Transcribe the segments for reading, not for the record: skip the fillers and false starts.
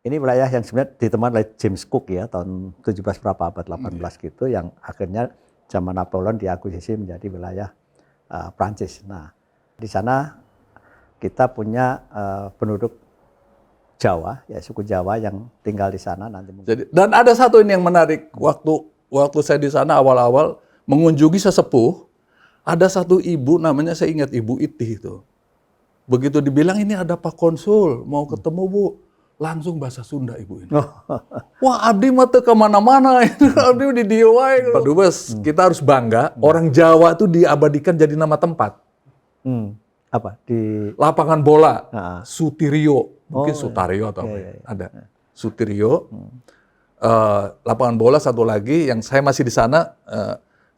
ini wilayah yang sebenarnya ditemukan oleh James Cook ya tahun 17 berapa abad 18 gitu, yang akhirnya zaman Napoleon diakuisisi menjadi wilayah Prancis. Nah, di sana kita punya penduduk Jawa, ya suku Jawa yang tinggal di sana nanti. Jadi, dan ada satu ini yang menarik, waktu saya di sana awal-awal mengunjungi sesepuh, ada satu ibu namanya, saya ingat Ibu Itih itu. Begitu dibilang ini ada Pak Konsul mau ketemu Bu, langsung bahasa Sunda ibu ini. Wah, abdi mah teu kemana-mana, abdi di dieu wae. Pak Dubes, kita harus bangga, orang Jawa tuh diabadikan jadi nama tempat. Apa? Di Lapangan bola, Sutirio, mungkin Sutario atau apa ya. Ada Sutirio. Lapangan bola satu lagi yang saya masih di sana,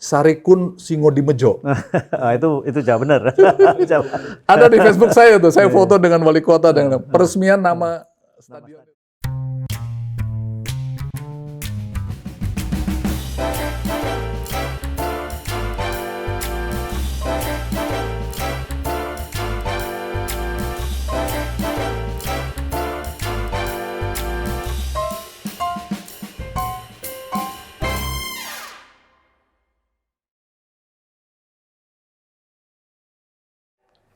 Sarikun Singodimejo. itu Jawa benar. Ada di Facebook saya tuh, saya foto dengan wali kota dengan peresmian nama stadion.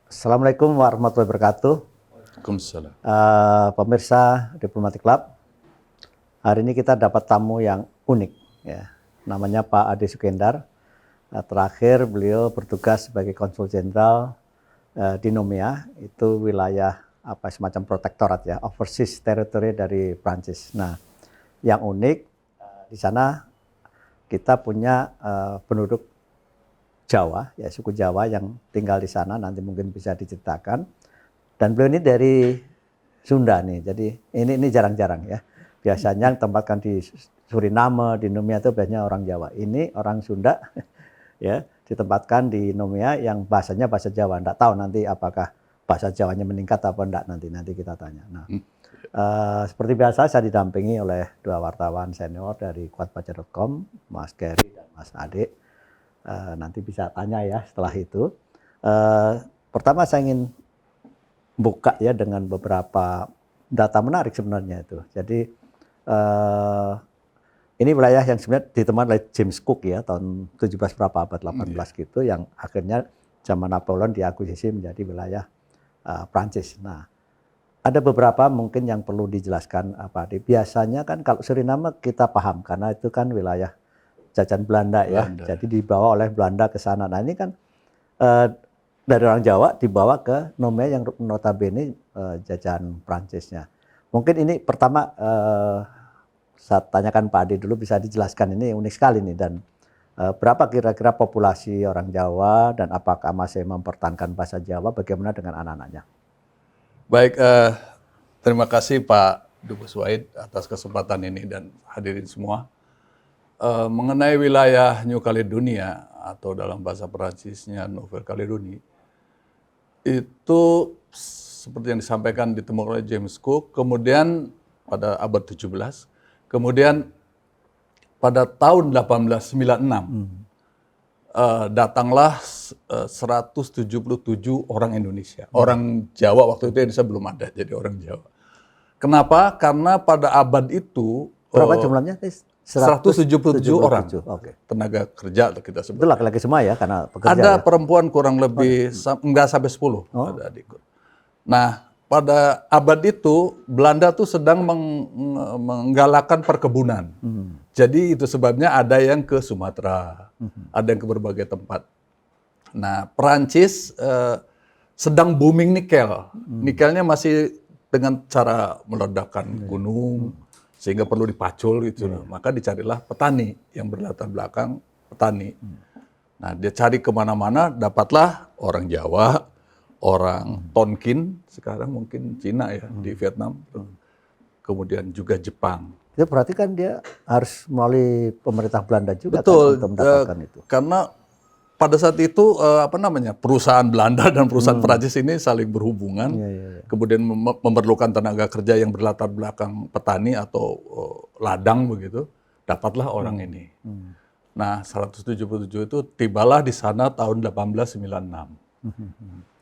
Assalamualaikum warahmatullahi wabarakatuh. Waalaikumsalam. Pemirsa Diplomatic Club, hari ini kita dapat tamu yang unik, ya. Namanya Pak Ade Sukendar. Terakhir beliau bertugas sebagai Konsul Jenderal di Nomea, itu wilayah apa semacam protektorat ya, overseas territory dari Prancis. Nah, yang unik di sana kita punya penduduk Jawa, ya suku Jawa yang tinggal di sana, nanti mungkin bisa diceritakan. Dan beliau ini dari Sunda nih, jadi ini jarang-jarang ya. Biasanya tempatkan di Suriname, di Nomea itu biasanya orang Jawa. Ini orang Sunda, ya, ditempatkan di Nomea yang bahasanya bahasa Jawa. Nggak tahu nanti apakah bahasa Jawanya meningkat apa enggak, nanti kita tanya. Nah, seperti biasa saya didampingi oleh dua wartawan senior dari kuatbaca.com, Mas Gary dan Mas Ade. Nanti bisa tanya ya setelah itu. Pertama saya ingin buka ya dengan beberapa data menarik sebenarnya itu. Jadi ini wilayah yang sebenarnya ditemukan oleh James Cook ya tahun 17 berapa abad 18 gitu, yang akhirnya zaman Napoleon diakuisisi menjadi wilayah Prancis. Nah, ada beberapa mungkin yang perlu dijelaskan apa. Biasanya kan kalau Suriname kita paham karena itu kan wilayah jajahan Belanda ya, jadi dibawa oleh Belanda ke sana. Nah ini kan dari orang Jawa dibawa ke Nomea yang notabene jajahan Prancisnya. Mungkin ini pertama saya tanyakan Pak Ade dulu, bisa dijelaskan ini unik sekali nih, dan berapa kira-kira populasi orang Jawa dan apakah masih mempertahankan bahasa Jawa, bagaimana dengan anak-anaknya? Baik, terima kasih Pak Dubes Wahid atas kesempatan ini dan hadirin semua. Mengenai wilayah New Caledonia atau dalam bahasa Perancisnya Nouvelle Calédonie, itu seperti yang disampaikan ditemukan oleh James Cook, kemudian pada abad 17, kemudian pada tahun 1896 datanglah 177 orang Indonesia. Orang Jawa waktu itu Indonesia belum ada, jadi orang Jawa. Kenapa? Karena pada abad itu berapa jumlahnya? 177 orang, tenaga kerja kita sebut. Itu laki-laki semua ya, karena pekerja. Ada ya? Perempuan kurang lebih enggak sampai 10. Ada adik. Nah, pada abad itu Belanda tuh sedang menggalakkan perkebunan. Jadi itu sebabnya ada yang ke Sumatera, ada yang ke berbagai tempat. Nah, Perancis sedang booming nikel. Nikelnya masih dengan cara meledakkan gunung, sehingga perlu dipacul gitu. Maka dicarilah petani yang berlatar belakang petani. Nah, dia cari kemana-mana, dapatlah orang Jawa, orang Tonkin, sekarang mungkin Cina ya, di Vietnam, kemudian juga Jepang. Itu berarti kan dia harus melalui pemerintah Belanda juga. Betul, kan, untuk mendapatkan itu. Karena pada saat itu perusahaan Belanda dan perusahaan Perancis ini saling berhubungan, kemudian memerlukan tenaga kerja yang berlatar belakang petani atau ladang begitu, dapatlah orang ini. Nah, 177 itu tibalah di sana tahun 1896.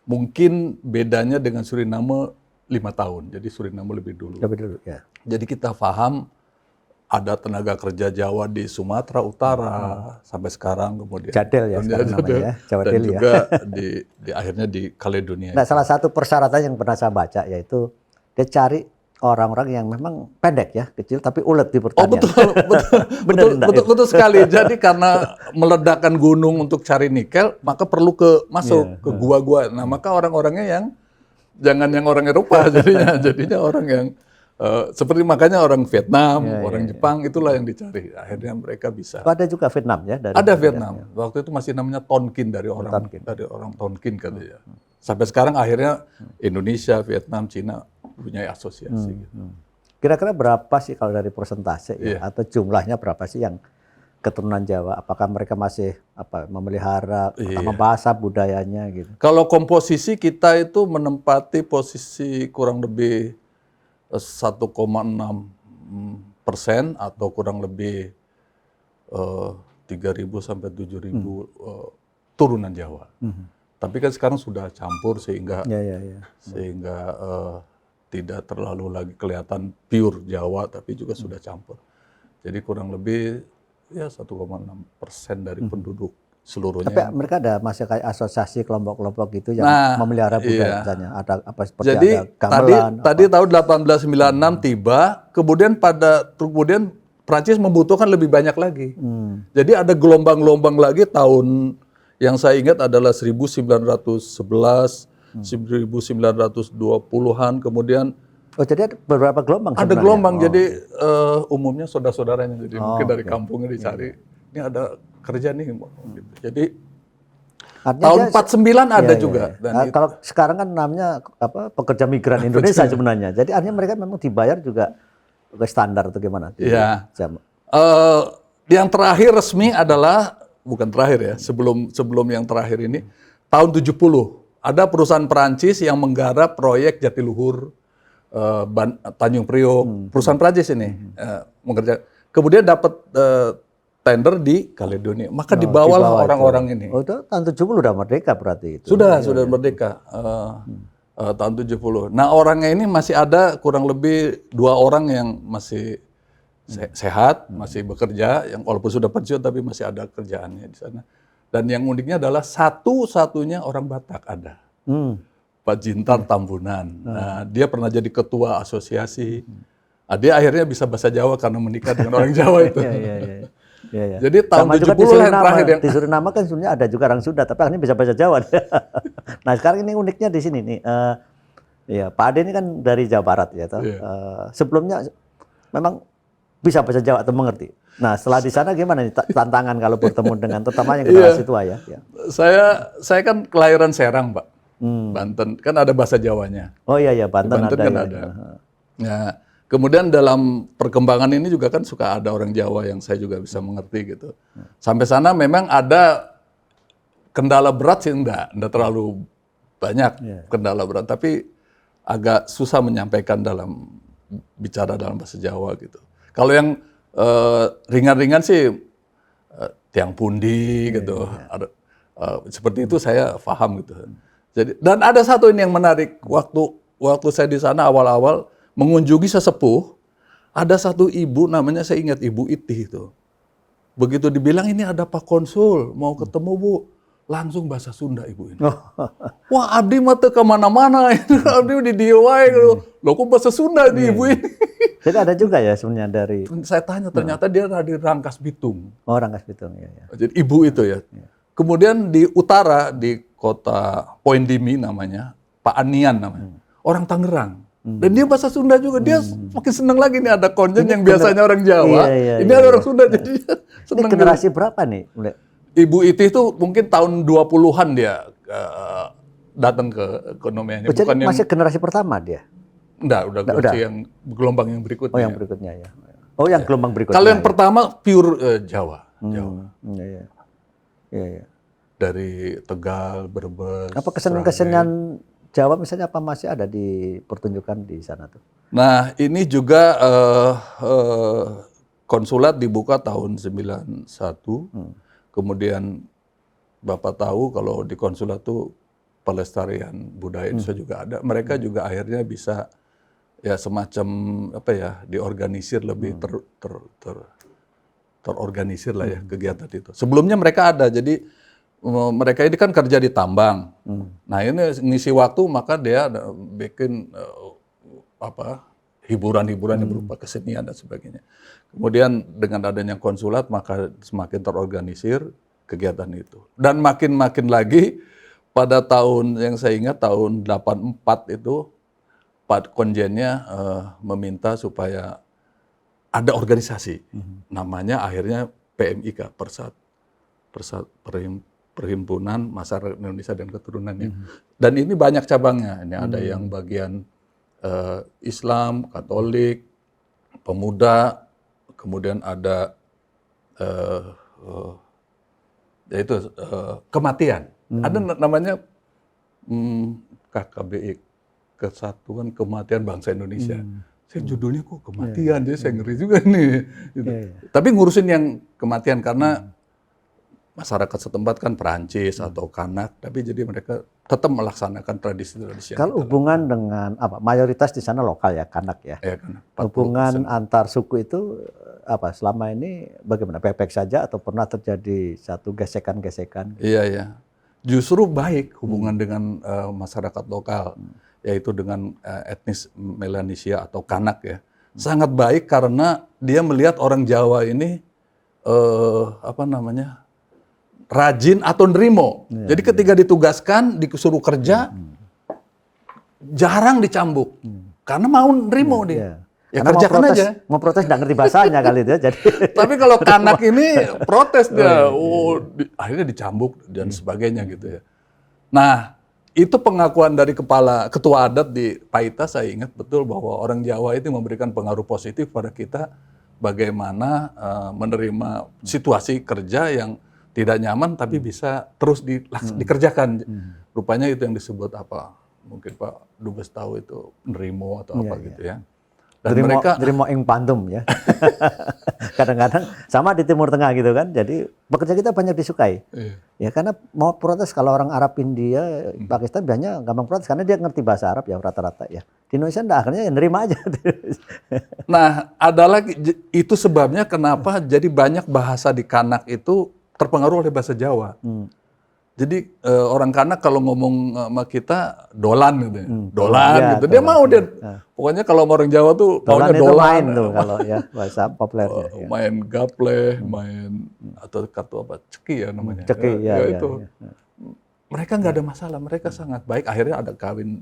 Mungkin bedanya dengan Suriname 5 tahun. Jadi Suriname lebih dulu. Lebih dulu ya. Jadi kita paham ada tenaga kerja Jawa di Sumatera Utara sampai sekarang, kemudian Jadel ya sekarang namanya ya, Jawa dan Del ya. juga di akhirnya di Kaledonia. Nah, salah satu persyaratan yang pernah saya baca yaitu dia cari orang-orang yang memang pendek ya, kecil tapi ulet di Oh pertanian. betul, betul, Benar enggak itu? betul sekali. Jadi karena meledakkan gunung untuk cari nikel, maka perlu masuk ke gua-gua. Nah maka orang-orangnya yang jangan yang orang Eropa, jadinya orang yang seperti makanya orang Vietnam, orang Jepang itulah yang dicari. Akhirnya mereka bisa. Oh, ada juga Vietnam ya dari Ada Vietnam. Waktu itu masih namanya Tonkin dari orang Tonkin katanya. Sampai sekarang akhirnya Indonesia, Vietnam, Cina punya asosiasi. Gitu. Kira-kira berapa sih kalau dari persentase ya, atau jumlahnya berapa sih yang keturunan Jawa? Apakah mereka masih memelihara pertama bahasa budayanya gitu? Kalau komposisi kita itu menempati posisi kurang lebih 1,6% atau kurang lebih 3.000 sampai 7.000 turunan Jawa. Tapi kan sekarang sudah campur sehingga tidak terlalu lagi kelihatan pure Jawa, tapi juga sudah campur. Jadi kurang lebih ya 1,6% dari penduduk seluruhnya. Tapi mereka masih kayak asosiasi kelompok-kelompok gitu yang memelihara budaya misalnya. Ada apa seperti jadi ada gamelan. Tadi tahun 1896 tiba, kemudian Prancis membutuhkan lebih banyak lagi. Jadi ada gelombang-gelombang lagi tahun yang saya ingat adalah 1911, 1920-an, kemudian jadi ada beberapa gelombang ada sebenarnya? gelombang, jadi umumnya saudara-saudaranya, jadi mungkin dari kampungnya dicari, ini ada kerja nih. Gitu. Jadi tahun 49 ada juga. Dan kalau sekarang kan namanya pekerja migran Indonesia sebenarnya, jadi artinya mereka memang dibayar juga standar atau gimana? Iya. Yang terakhir resmi adalah, bukan terakhir ya, sebelum yang terakhir ini, tahun 70. Ada perusahaan Perancis yang menggarap proyek Jatiluhur, Tanjung Priok, perusahaan Perancis ini mengerjakan. Kemudian dapat tender di Kaledonia, maka dibawalah orang-orang ini. Oh, itu tahun 70 udah merdeka berarti itu. Sudah merdeka. Tahun 70. Nah, orangnya ini masih ada kurang lebih 2 orang yang masih sehat, masih bekerja, yang walaupun sudah pensiun tapi masih ada kerjaannya di sana. Dan yang uniknya adalah satu-satunya orang Batak ada. Pak Jintar Tambunan. Nah, dia pernah jadi ketua asosiasi. Nah, dia akhirnya bisa bahasa Jawa karena menikah dengan orang Jawa itu. Jadi tahun 70 lah yang terakhir yang di Suriname kan sebenarnya ada juga orang Sunda, tapi akhirnya bisa bahasa Jawa. Nah, sekarang ini uniknya di sini nih. Ya, Pak Ade ini kan dari Jawa Barat ya, sebelumnya memang bisa bahasa Jawa atau mengerti. Nah, setelah di sana gimana nih tantangan kalau bertemu dengan terutama yang generasi tua ya? Saya kan kelahiran Serang, Pak. Banten kan ada bahasa Jawanya. Oh iya Banten ada. Kan ada. Nah, kemudian dalam perkembangan ini juga kan suka ada orang Jawa yang saya juga bisa mengerti gitu. Sampai sana memang ada kendala berat sih, enggak terlalu banyak kendala berat, tapi agak susah menyampaikan bicara dalam bahasa Jawa gitu. Kalau yang ringan-ringan sih tiang pundi gitu. Seperti itu saya paham gitu. Jadi, dan ada satu ini yang menarik, waktu saya di sana awal-awal mengunjungi sesepuh, ada satu ibu namanya, saya ingat Ibu Iti itu. Begitu dibilang ini ada Pak Konsul mau ketemu Bu, langsung bahasa Sunda ibu ini. Wah, abdi mah teu kemana-mana, abdi di dieu wae gitu. Loh kok bahasa Sunda nih ibu ini. Jadi ada juga ya sebenarnya dari. Saya tanya ternyata dia dari Rangkas Bitung. Oh, Rangkas Bitung ya. Jadi ibu itu ya. Kemudian di utara di kota Point Dimi namanya, Pak Anian namanya. Orang Tangerang. Dan dia bahasa Sunda juga. Dia makin seneng lagi nih ada konjen yang biasanya orang Jawa. Ini ada orang Sunda jadi seneng. Ini generasi berapa nih? Ibu Iti itu mungkin tahun 20-an dia datang ke ekonominya. Jadi masih generasi pertama dia? Enggak, udah yang gelombang yang berikutnya. Oh, yang berikutnya ya. Oh, yang gelombang berikutnya. Kalau yang pertama pure Jawa. Iya. Dari Tegal, Brebes. Apa kesenian Jawa misalnya apa masih ada di pertunjukan di sana tuh? Nah, ini juga konsulat dibuka tahun 91. Kemudian Bapak tahu kalau di konsulat tuh pelestarian budaya Indonesia juga ada. Mereka juga akhirnya bisa ya semacam apa ya, diorganisir lebih terorganisir lah ya kegiatan itu. Sebelumnya mereka ada, jadi mereka ini kan kerja di tambang. Nah ini ngisi waktu, maka dia bikin apa hiburan-hiburan yang berupa kesenian dan sebagainya. Kemudian dengan adanya konsulat, maka semakin terorganisir kegiatan itu. Dan makin lagi pada tahun yang saya ingat tahun 84 itu Pak Konjennya meminta supaya ada organisasi, namanya akhirnya PMIK, Perhimpunan Masyarakat Indonesia dan Keturunannya. Dan ini banyak cabangnya, ini ada yang bagian Islam, Katolik, Pemuda, kemudian ada yaitu kematian. Ada namanya KKBI, Kesatuan Kematian Bangsa Indonesia. Saya judulnya kok kematian, jadi saya ngeri juga nih. Gitu. Tapi ngurusin yang kematian karena masyarakat setempat kan Perancis atau Kanak, tapi jadi mereka tetap melaksanakan tradisi-tradisi. Kalau hubungan dengan apa? Mayoritas di sana lokal ya, Kanak ya. Ya kan, hubungan antar suku itu apa? Selama ini bagaimana? Baik-baik saja atau pernah terjadi satu gesekan-gesekan? Iya ya. Justru baik hubungan dengan masyarakat lokal, yaitu dengan etnis Melanesia atau Kanak ya. Sangat baik karena dia melihat orang Jawa ini apa namanya? Rajin atau nerimo. Jadi ketika ditugaskan, disuruh kerja, jarang dicambuk. Karena mau nerimo dia. Ya kerjakan aja. Mau protes nggak ngerti bahasanya kali itu ya. Jadi. Tapi kalau Kanak ini protes dia, akhirnya dicambuk dan sebagainya gitu ya. Nah, itu pengakuan dari ketua adat di Paita, saya ingat betul bahwa orang Jawa itu memberikan pengaruh positif pada kita bagaimana menerima situasi kerja yang tidak nyaman tapi bisa terus dikerjakan. Rupanya itu yang disebut apa? Mungkin Pak Dubes tahu itu nerimo atau apa gitu ya. Dan nerimo ing pandum ya. Kadang-kadang sama di Timur Tengah gitu kan. Jadi pekerja kita banyak disukai. Ya karena mau protes kalau orang Arab, India, Pakistan biasanya gampang protes karena dia ngerti bahasa Arab ya rata-rata ya. Di Indonesia enggak, akhirnya ya nerima aja. Nah, ada lagi itu sebabnya kenapa jadi banyak bahasa di Kanak itu terpengaruh oleh bahasa Jawa. Jadi orang Kanak kalau ngomong sama kita dolan gitu ya. Dolan ya, gitu. Dia mau dia. Pokoknya kalau orang Jawa tuh maunya itu dolan. main tuh kalau ya bahasa populernya. Ya. Main gaple, main atau kartu apa? Ceki ya namanya. Ceki ya, itu. Mereka nggak ada masalah, mereka sangat baik. Akhirnya ada kawin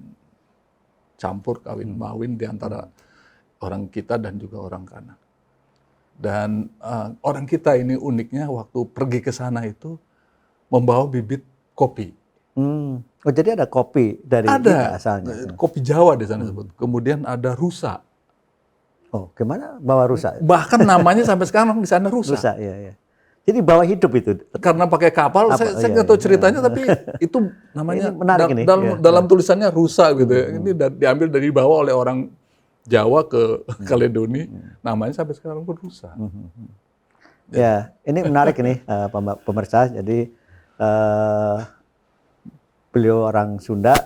campur, kawin mawin di antara orang kita dan juga orang Kanak. Dan orang kita ini uniknya waktu pergi ke sana itu membawa bibit kopi. Oh jadi ada kopi dari ada asalnya. Kopi Jawa di sana disebut. Kemudian ada rusa. Oh gimana bawa rusa? Bahkan namanya sampai sekarang di sana rusa. Rusa ya. Jadi bawa hidup itu. Karena pakai kapal, saya nggak tahu ceritanya, tapi itu namanya ini menarik ini. Dalam tulisannya rusa gitu ya. Ini diambil dari bawah oleh orang Jawa ke Kaledoni, namanya sampai sekarang pun rusa. Ya, ini menarik ini pemirsa. Jadi beliau orang Sunda,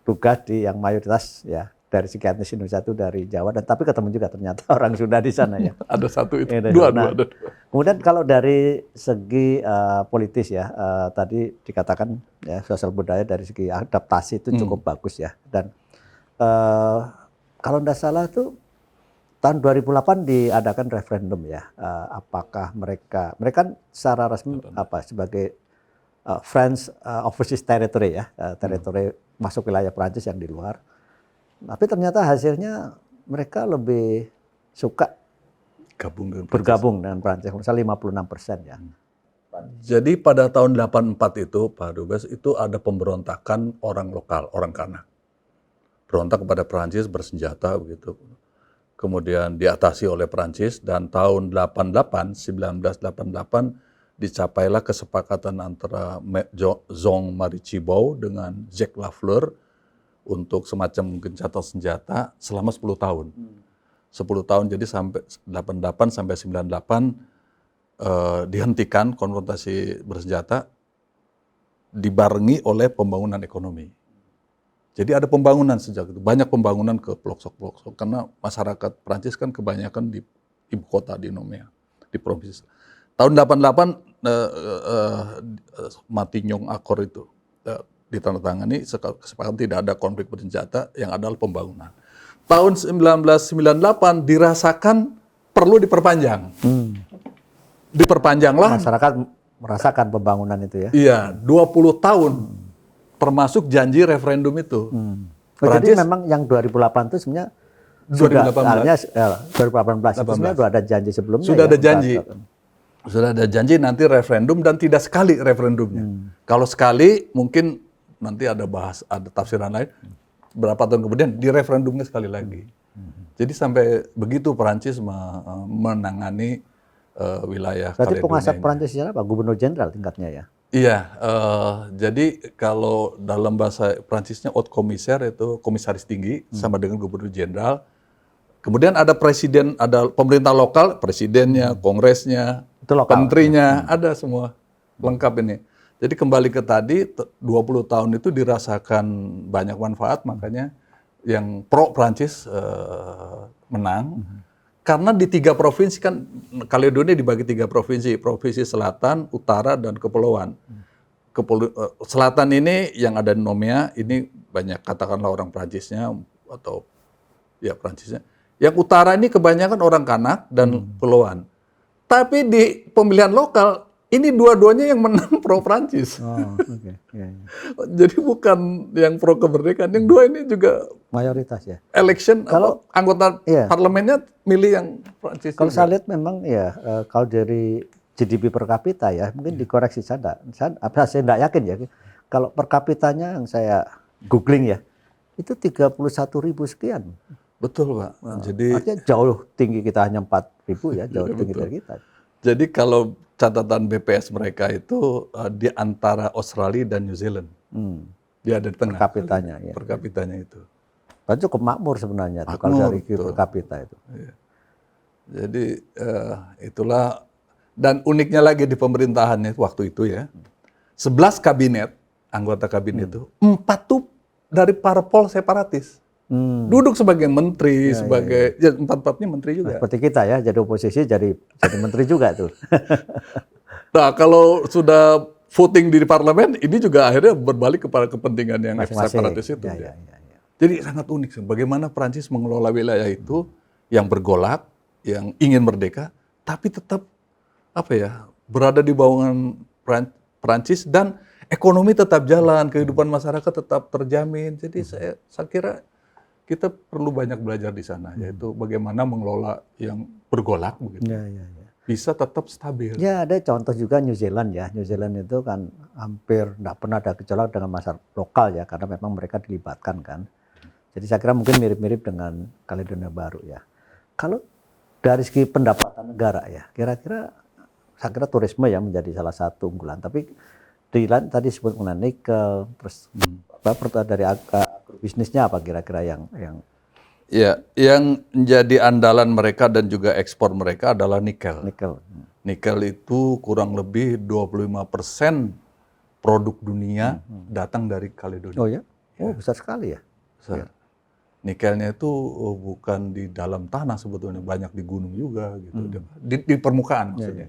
tugas di yang mayoritas ya dari segi etnis Indonesia itu dari Jawa, dan tapi ketemu juga ternyata orang Sunda di sana ya. Ada satu itu, dua. Ada dua. Kemudian kalau dari segi politis ya, tadi dikatakan ya sosial budaya dari segi adaptasi itu cukup bagus ya, dan kalau tidak salah tuh tahun 2008 diadakan referendum ya, apakah mereka kan secara resmi apa sebagai French Overseas Territory ya, teritori masuk wilayah Prancis yang di luar. Tapi ternyata hasilnya mereka lebih suka bergabung dengan Prancis, misalnya 56% ya. Jadi pada tahun 84 itu Pak Dubes itu ada pemberontakan orang lokal, orang Kanak. Berontak kepada Prancis bersenjata begitu. Kemudian diatasi oleh Prancis dan tahun 1988 dicapailah kesepakatan antara Jean Marie Tjibaou dengan Jacques Lafleur untuk semacam gencatan senjata selama 10 tahun. 10 tahun jadi sampai 88 sampai 98 dihentikan konfrontasi bersenjata dibarengi oleh pembangunan ekonomi. Jadi ada pembangunan sejak itu, banyak pembangunan ke pelosok-pelosok karena masyarakat Prancis kan kebanyakan di ibu kota di Nomea, di provinsi. Tahun 88 Matignon Accord itu ditandatangani, kesepakatan tidak ada konflik bersenjata, yang adalah pembangunan. Tahun 1998 dirasakan perlu diperpanjang. Diperpanjanglah. Masyarakat merasakan pembangunan itu ya. Iya, 20 tahun. Termasuk janji referendum itu. Jadi memang yang 2008 itu sebenarnya 2018 itu sebenarnya sudah ada janji sebelumnya. Sudah ya, ada janji. Sudah ada janji nanti referendum dan tidak sekali referendumnya. Kalau sekali mungkin nanti ada tafsiran lain. Berapa tahun kemudian di referendumnya sekali lagi. Jadi sampai begitu Perancis menangani wilayah Berarti Kaledonia penguasa ini. Perancis apa? Gubernur jenderal tingkatnya ya? Iya, jadi kalau dalam bahasa Prancisnya haut commissaire itu komisaris tinggi sama dengan gubernur jenderal. Kemudian ada presiden, ada pemerintah lokal, presidennya, kongresnya, Itu lokal. menterinya, ada semua lengkap ini. Jadi kembali ke tadi, 20 tahun itu dirasakan banyak manfaat, makanya yang pro Prancis menang. Karena di 3 provinsi kan, Kaledonia dibagi 3 provinsi, provinsi selatan, utara, dan kepulauan. Selatan ini yang ada di Nomea, ini banyak katakanlah orang Prancisnya, atau ya Prancisnya. Yang utara ini kebanyakan orang Kanak dan kepulauan. Tapi di pemilihan lokal, ini dua-duanya yang menang pro Prancis. Oh, okay. Ya, ya. Jadi bukan yang pro kemerdekaan, yang dua ini juga Mayoritas ya. election Kalau- anggota iya. parlemennya milih yang Prancis. Kalau juga. saya lihat memang ya kalau dari GDP per kapita ya mungkin dikoreksi saya tidak yakin ya kalau per kapitanya yang saya googling ya itu 31.000 sekian. Betul Pak. Jadi Artinya jauh tinggi kita hanya 4.000 ya jauh tinggi dari kita. Jadi kalau catatan BPS mereka itu di antara Australia dan New Zealand. Dia ada di tengah. Per kapitanya ya. Per kapitanya itu. Berarti cukup makmur sebenarnya tuh, kalau dari Makmur, per kapita itu. Iya. Jadi itulah, dan uniknya lagi di pemerintahannya waktu itu ya, 11 kabinet, anggota kabinet itu, 4 tuh dari parpol separatis. Duduk sebagai menteri, sebagai ya, 4-4-nya menteri juga. Seperti kita ya, jadi oposisi jadi menteri juga tuh. Nah, kalau sudah voting di parlemen, ini juga akhirnya berbalik kepada kepentingan yang Masing-masing. separatis itu. Ya. Jadi sangat unik sih, bagaimana Prancis mengelola wilayah itu yang bergolak, yang ingin merdeka, tapi tetap berada di baungan Prancis dan ekonomi tetap jalan, kehidupan masyarakat tetap terjamin. Jadi saya kira kita perlu banyak belajar di sana, yaitu bagaimana mengelola yang bergolak begitu, Ya. bisa tetap stabil. Ya ada contoh juga New Zealand ya. New Zealand itu kan hampir tidak pernah ada gejolak dengan masyarakat lokal ya, karena memang mereka dilibatkan kan. Jadi saya kira mungkin mirip-mirip dengan Kaledonia Baru ya. Kalau dari segi pendapatan negara ya, kira-kira saya kira turisme ya menjadi salah satu unggulan. Tapi di lain tadi sebut mengenai nikel, terus dari agrobisnisnya apa kira-kira yang Ya, yang menjadi andalan mereka dan juga ekspor mereka adalah nikel. nikel? Nikel itu kurang lebih 25% produk dunia datang dari Kaledonia. Oh ya? Oh besar sekali ya. Besar. Nikelnya itu bukan di dalam tanah sebetulnya, banyak di gunung juga gitu. Di permukaan maksudnya.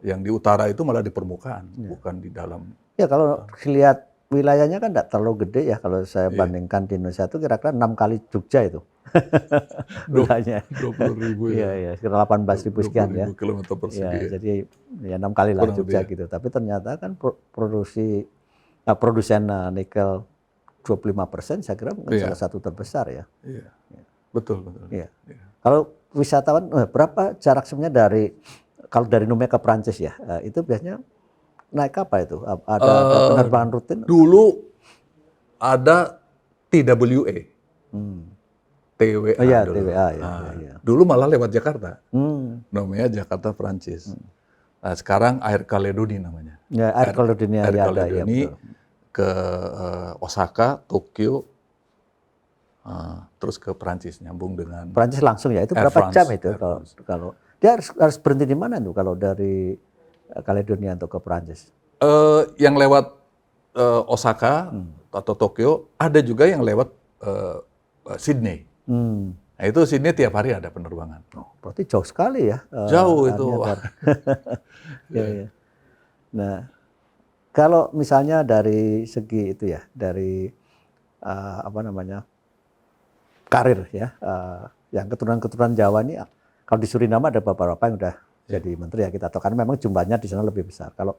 Yang di utara itu malah di permukaan, bukan di dalam. Ya kalau lihat wilayahnya kan tidak terlalu gede ya, kalau saya bandingkan di Indonesia itu kira-kira 6 kali Jogja itu. Wilayahnya. 20.000 ya. Iya, sekitar 18.000 sekian ya. 20.000 kilometer persegi. Ya, jadi ya 6 kali lah Kurang Jogja lebih gitu. Tapi ternyata kan produsen nikel 25% saya kira mungkin salah satu terbesar ya. Iya. Betul. Iya. Kalau wisatawan berapa jarak sebenarnya kalau dari Nomea ke Prancis ya, itu biasanya naik apa itu? Ada penerbangan rutin? Dulu ada TWA. TWA. Oh iya, dulu. TWA ya. Nah, dulu malah lewat Jakarta. Namanya Jakarta Prancis. Nah, sekarang Air Caledoni namanya. Ya, Air Caledoni Air ya ada ya. Caledoni Betul. ke Osaka, Tokyo, terus ke Prancis nyambung dengan Prancis langsung ya. Itu Air berapa France, jam itu Air kalau dia harus berhenti di mana tuh kalau dari Caledonia untuk ke Prancis? yang lewat Osaka atau Tokyo, ada juga yang lewat Sydney. Nah, itu Sydney tiap hari ada penerbangan. Oh, berarti jauh sekali ya. Jauh itu. Ya, ya. Nah, kalau misalnya dari segi itu ya, dari apa namanya karir ya, yang keturunan-keturunan Jawa ini, kalau di Suriname ada beberapa yang udah jadi menteri ya kita tahu, karena memang jumlahnya di sana lebih besar. Kalau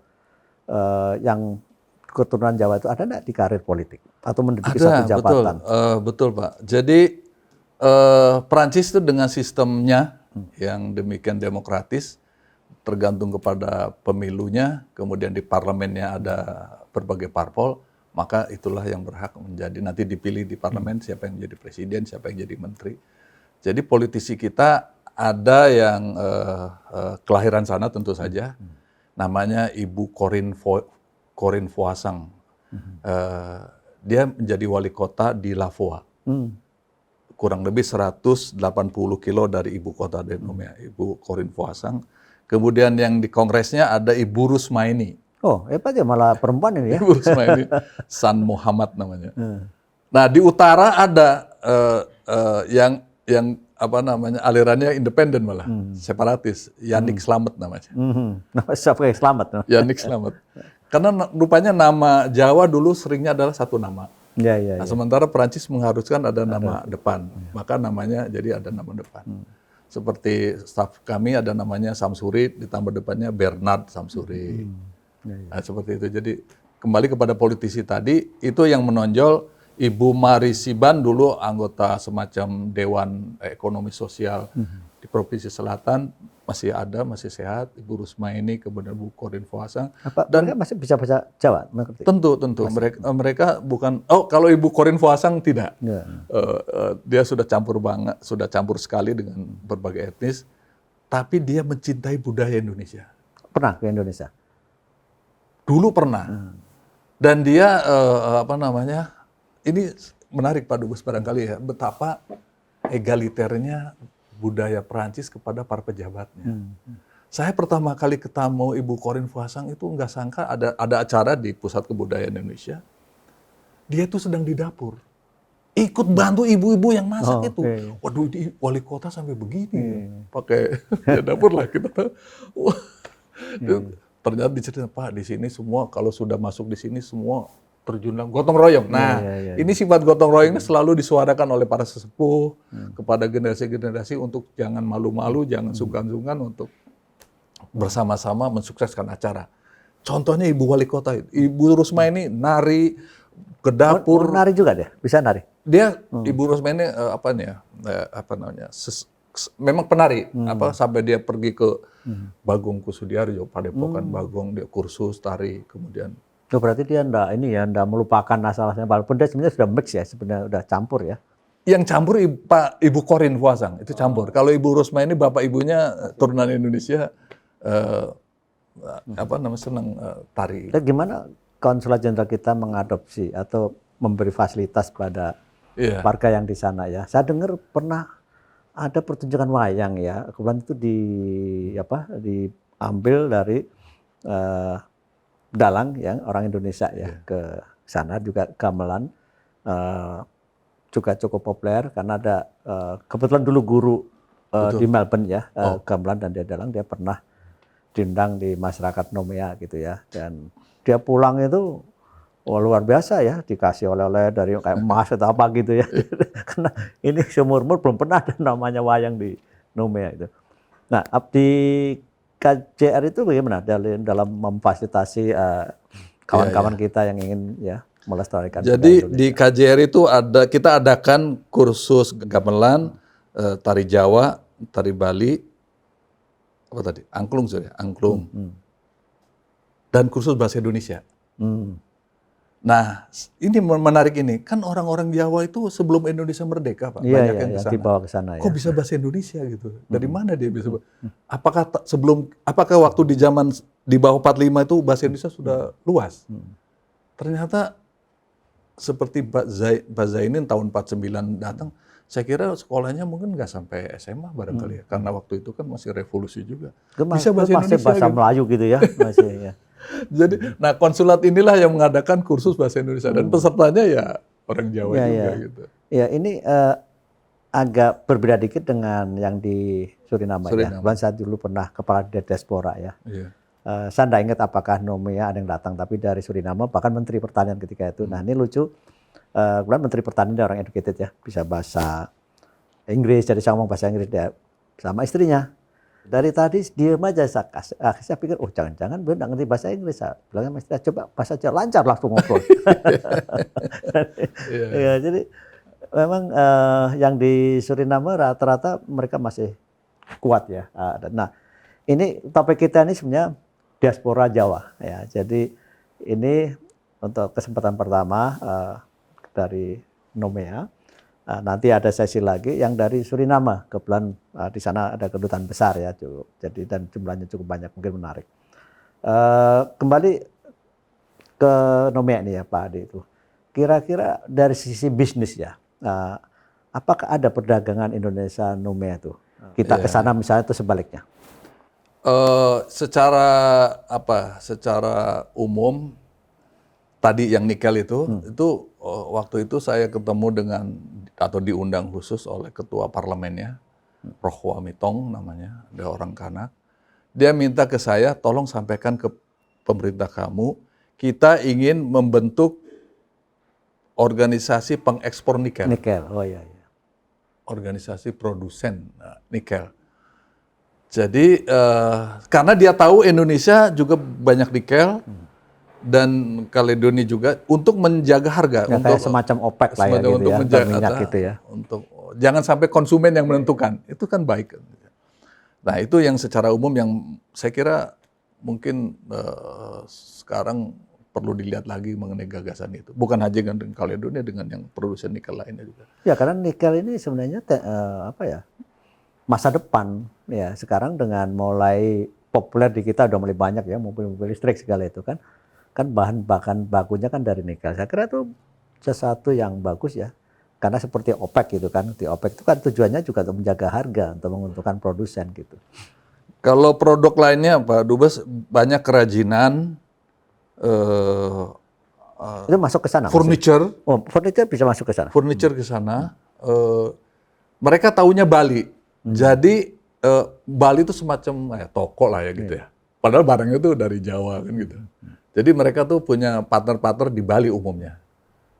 yang keturunan Jawa itu ada nggak di karir politik atau menduduki satu jabatan? Betul Pak. Jadi Perancis itu dengan sistemnya yang demikian demokratis, tergantung kepada pemilunya, kemudian di parlemennya ada berbagai parpol, maka itulah yang berhak menjadi, nanti dipilih di parlemen siapa yang menjadi presiden, siapa yang jadi menteri. Jadi politisi kita ada yang kelahiran sana tentu saja, namanya Ibu Corinne Foissang. Dia menjadi wali kota di Lavoie. Kurang lebih 180 kilo dari ibu kota Denomea, Ibu Corinne Foissang. Kemudian yang di kongresnya ada Ibu Rusmaini. Oh, hebat ya, malah perempuan ini ya. Ibu Rusmaini, San Muhammad namanya. Nah, di utara ada yang apa namanya, alirannya independen malah, separatis, Yannick Slamet namanya. Siapa yang selamat? Yannick Slamet. Karena rupanya nama Jawa dulu seringnya adalah satu nama. Nah, sementara Perancis mengharuskan ada nama depan, maka namanya jadi ada nama depan. Seperti staf kami ada namanya Samsuri, ditambah depannya Bernard Samsuri. Nah, seperti itu. Jadi kembali kepada politisi tadi, itu yang menonjol Ibu Mari Siban dulu anggota semacam Dewan Ekonomi Sosial di Provinsi Selatan, masih ada, masih sehat. Ibu Rusmaini, kemudian Bu Corinne Foissang. Dan mereka masih bisa bahasa Jawa? Mengerti? Tentu. Mereka bukan, kalau Ibu Corinne Foissang tidak. Dia sudah campur banget, sudah campur sekali dengan berbagai etnis, tapi dia mencintai budaya Indonesia. Pernah ke Indonesia? Dulu pernah. Dan dia, apa namanya, ini menarik Pak Dubes barangkali ya, betapa egaliternya budaya Perancis kepada para pejabatnya. Saya pertama kali ketemu Ibu Corinne Foissang itu nggak sangka ada acara di Pusat Kebudayaan Indonesia. Dia tuh sedang di dapur. Ikut bantu ibu-ibu yang masak itu. Waduh, di wali kota sampai begini. Pakai dapur lah kita tahu. Ternyata diceritakan, Pak, di sini semua kalau sudah masuk di sini semua terjun dalam gotong royong. Nah, ini sifat gotong royongnya selalu disuarakan oleh para sesepuh kepada generasi-generasi untuk jangan malu-malu, jangan sungkan-sungkan untuk bersama-sama mensukseskan acara. Contohnya Ibu Wali Kota, Ibu Rusmaini nari ke dapur. Nari juga dia? Bisa nari? Dia, Ibu Rusmaini memang penari, sampai dia pergi ke Bagong Kusudiarjo, Padepokan Bagong, dia kursus tari, kemudian. Oh, berarti dia enggak melupakan asalnya, walaupun dia sebenarnya sudah mix ya, sebenarnya udah campur ya. Yang campur Ibu Corinne Foissang, itu campur. Kalau Ibu Rusmaini bapak ibunya turunan Indonesia, senang tari. Dan gimana Konsulat Jenderal kita mengadopsi atau memberi fasilitas pada warga yang di sana ya? Saya dengar pernah ada pertunjukan wayang ya, kebetulan itu diambil dari dalang yang orang Indonesia ya ke sana, juga gamelan juga cukup populer karena ada kebetulan dulu guru di Melbourne ya, gamelan dan dia dalang, dia pernah diundang di masyarakat Nomea gitu ya, dan dia pulang itu luar biasa ya, dikasih oleh-oleh dari kayak emas atau apa gitu ya. Karena ini seumur-umur belum pernah ada namanya wayang di Nomea itu. Nah, di KJR itu bagaimana dalam memfasilitasi kawan-kawan kita yang ingin ya melestarikan? Jadi di KJR itu kita adakan kursus gamelan, tari Jawa, tari Bali, angklung dan kursus bahasa Indonesia. Nah, ini menarik ini. Kan orang-orang Jawa itu sebelum Indonesia merdeka, Pak, banyak yang kesana. Dibawa ke sana ya. Kok bisa bahasa Indonesia gitu? Dari mana dia bisa? Apakah waktu di zaman di bawah 45 itu bahasa Indonesia sudah luas? Ternyata seperti Mbak Zainin tahun 49 datang, saya kira sekolahnya mungkin nggak sampai SMA barangkali ya, karena waktu itu kan masih revolusi juga. Bisa bahasa Indonesia, bahasa gitu. Melayu gitu ya, masih ya. Jadi, nah konsulat inilah yang mengadakan kursus bahasa Indonesia dan pesertanya ya orang Jawa Ya, juga ya. gitu. Ya, ini agak berbeda dikit dengan yang di Suriname ya. Suriname. Kebetulan saya dulu pernah kepala diaspora ya. Iya. Saya tidak ingat apakah Nomea ada yang datang, tapi dari Suriname, bahkan Menteri Pertanian ketika itu. Nah ini lucu, kebetulan Menteri Pertanian dia orang educated ya, bisa bahasa Inggris, jadi saya ngomong bahasa Inggris dia sama istrinya. Dari tadi diem aja, saya pikir, oh jangan-jangan beliau nggak ngerti bahasa Inggris. Saya bilang sama istrinya, coba bahasa Jawa, lancar langsung ngobrol. Ya, jadi memang yang di Suriname rata-rata mereka masih kuat ya. Nah ini topik kita ini sebenarnya diaspora Jawa ya. Jadi ini untuk kesempatan pertama dari Nomea. Nanti ada sesi lagi yang dari Suriname. Kebetulan di sana ada kedutaan besar ya, cukup. Jadi dan jumlahnya cukup banyak, mungkin menarik. Kembali ke Nomea nih ya Pak Ade itu. Kira-kira dari sisi bisnis ya, apakah ada perdagangan Indonesia Nomea itu? Kita ke sana misalnya itu sebaliknya. Secara umum tadi yang nikel itu waktu itu saya ketemu dengan atau diundang khusus oleh ketua parlemennya, Prof Wamitong namanya, ada orang Kanak. Dia minta ke saya, tolong sampaikan ke pemerintah kamu, kita ingin membentuk organisasi pengekspor nikel. Nikel, oh iya. Organisasi produsen nikel. Jadi karena dia tahu Indonesia juga banyak nikel dan Kaledonia juga untuk menjaga harga, Ya, untuk kayak semacam OPEC lah ya, gitu untuk ya, menjaga minyak gitu ya. Untuk jangan sampai konsumen yang menentukan, itu kan baik. Nah itu yang secara umum yang saya kira mungkin sekarang perlu dilihat lagi mengenai gagasan itu. Bukan hanya dengan Kaledonia, dengan yang produsen nikel lainnya juga. Ya karena nikel ini sebenarnya masa depan ya. Sekarang dengan mulai populer di kita udah mulai banyak ya, mobil-mobil listrik segala itu kan bahan bakunya kan dari nikel. Saya kira itu sesuatu yang bagus ya. Karena seperti OPEC gitu kan, di OPEC itu kan tujuannya juga untuk menjaga harga, untuk menguntungkan produsen gitu. Kalau produk lainnya Pak Dubes, banyak kerajinan, itu masuk ke sana. furniture. Oh, furniture bisa masuk ke sana. Furniture ke sana. Mereka taunya Bali. Jadi Bali itu semacam toko lah ya gitu ya. Padahal barangnya itu dari Jawa kan gitu. Jadi mereka tuh punya partner-partner di Bali umumnya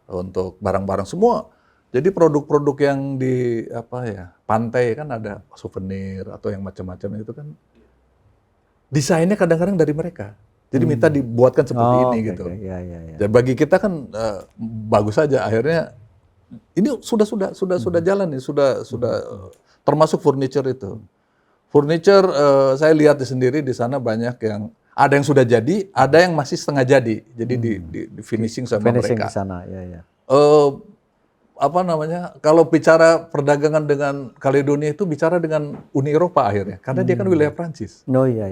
untuk barang-barang semua. Jadi produk-produk yang di pantai kan ada souvenir atau yang macam-macam itu kan desainnya kadang-kadang dari mereka. Jadi minta dibuatkan seperti ini gitu. Ya. Dan bagi kita kan bagus saja. Akhirnya ini sudah jalan nih, sudah termasuk furniture itu. Furniture saya lihat sendiri di sana banyak yang ada yang sudah jadi, ada yang masih setengah jadi. Jadi di finishing sama mereka. Di sana, ya. Kalau bicara perdagangan dengan Kaledonia itu bicara dengan Uni Eropa akhirnya, karena dia kan wilayah Prancis. Oh iya.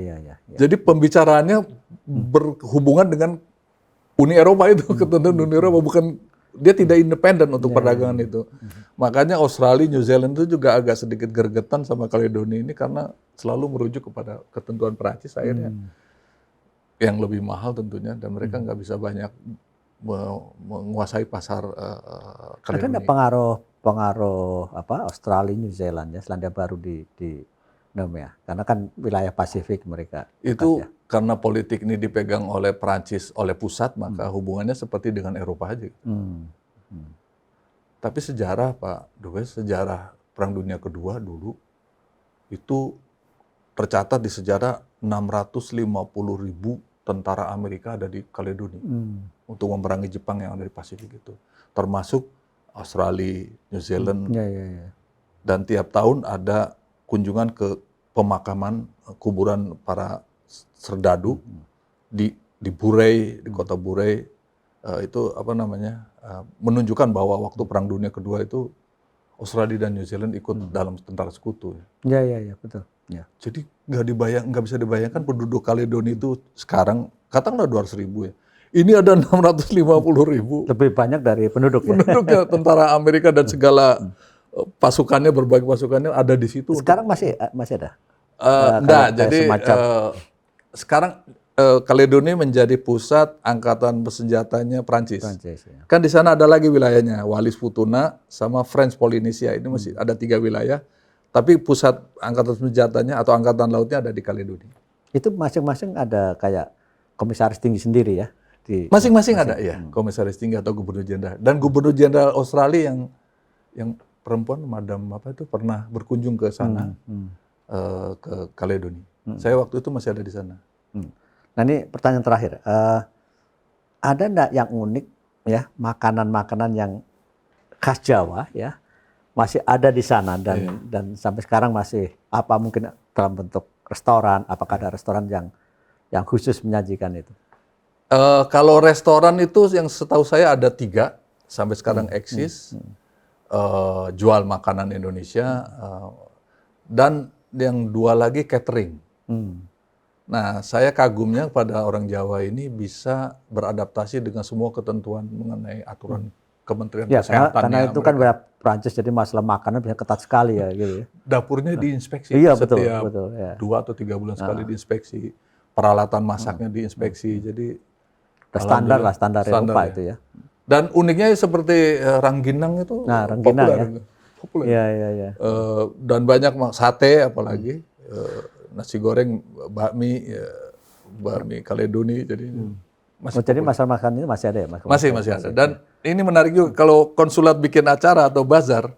Jadi pembicaraannya berhubungan dengan Uni Eropa itu, ketentuan Uni Eropa, bukan dia tidak independen untuk perdagangan itu. Makanya Australia, New Zealand itu juga agak sedikit gergetan sama Kaledonia ini karena selalu merujuk kepada ketentuan Prancis akhirnya. Yang lebih mahal tentunya, dan mereka nggak bisa banyak menguasai pasar Kaledonia. Ada pengaruh Australia, New Zealand ya, Selandia Baru di Nomea, karena kan wilayah Pasifik mereka. Itu karena politik ini dipegang oleh Prancis, oleh pusat, maka hubungannya seperti dengan Eropa aja. Tapi sejarah Pak Dubes, sejarah Perang Dunia Kedua dulu itu tercatat di sejarah 650.000 tentara Amerika ada di Kaledonia untuk memerangi Jepang yang ada di Pasifik itu, termasuk Australia, New Zealand, dan tiap tahun ada kunjungan ke pemakaman kuburan para serdadu di Burei, di kota Burei, itu menunjukkan bahwa waktu Perang Dunia Kedua itu Australia dan New Zealand ikut dalam tentara sekutu. Ya, betul. Ya. Jadi nggak bisa dibayangkan penduduk Kaledonia itu sekarang katakanlah 200.000 ya. Ini ada 650.000. Lebih banyak dari penduduk ya. Penduduknya tentara Amerika dan segala pasukannya, berbagai pasukannya ada di situ. Sekarang masih ada. Enggak, jadi sekarang Kaledonia menjadi pusat angkatan bersenjatanya Prancis. Prancis, ya. Kan di sana ada lagi wilayahnya, Wallis Futuna sama French Polynesia. Ini masih ada 3 wilayah. Tapi pusat angkatan senjatanya atau angkatan lautnya ada di Kaledonia. Itu masing-masing ada kayak komisaris tinggi sendiri ya? Masing-masing ada ya, komisaris tinggi atau gubernur jenderal. Dan gubernur jenderal Australia yang perempuan, Madam apa itu pernah berkunjung ke sana, ke Kaledonia. Saya waktu itu masih ada di sana. Nah ini pertanyaan terakhir, ada enggak yang unik ya, makanan-makanan yang khas Jawa ya, masih ada di sana dan sampai sekarang masih, apa mungkin dalam bentuk restoran, apakah ada restoran yang khusus menyajikan itu? Kalau restoran itu yang setahu saya ada 3 sampai sekarang eksis, jual makanan Indonesia, dan yang 2 lagi catering. Nah, saya kagumnya pada orang Jawa ini bisa beradaptasi dengan semua ketentuan mengenai aturan Kementerian Ya, Kesehatan. karena itu kan Prancis, jadi masalah makanan bisa ketat sekali ya gitu ya. Dapurnya diinspeksi Iya, setiap betul, ya. 2 atau 3 bulan sekali diinspeksi. Peralatan masaknya diinspeksi. Jadi Standar lah, standar Eropa ya. itu ya. Dan uniknya seperti rangginang itu rangginang populer. ya. Populer. Iya. Dan banyak sate apalagi, nasi goreng, bakmi, bakmi Kaledoni. Jadi Jadi masalah makan ini masih ada ya? masih ada. Dan ini menarik juga, kalau konsulat bikin acara atau bazar,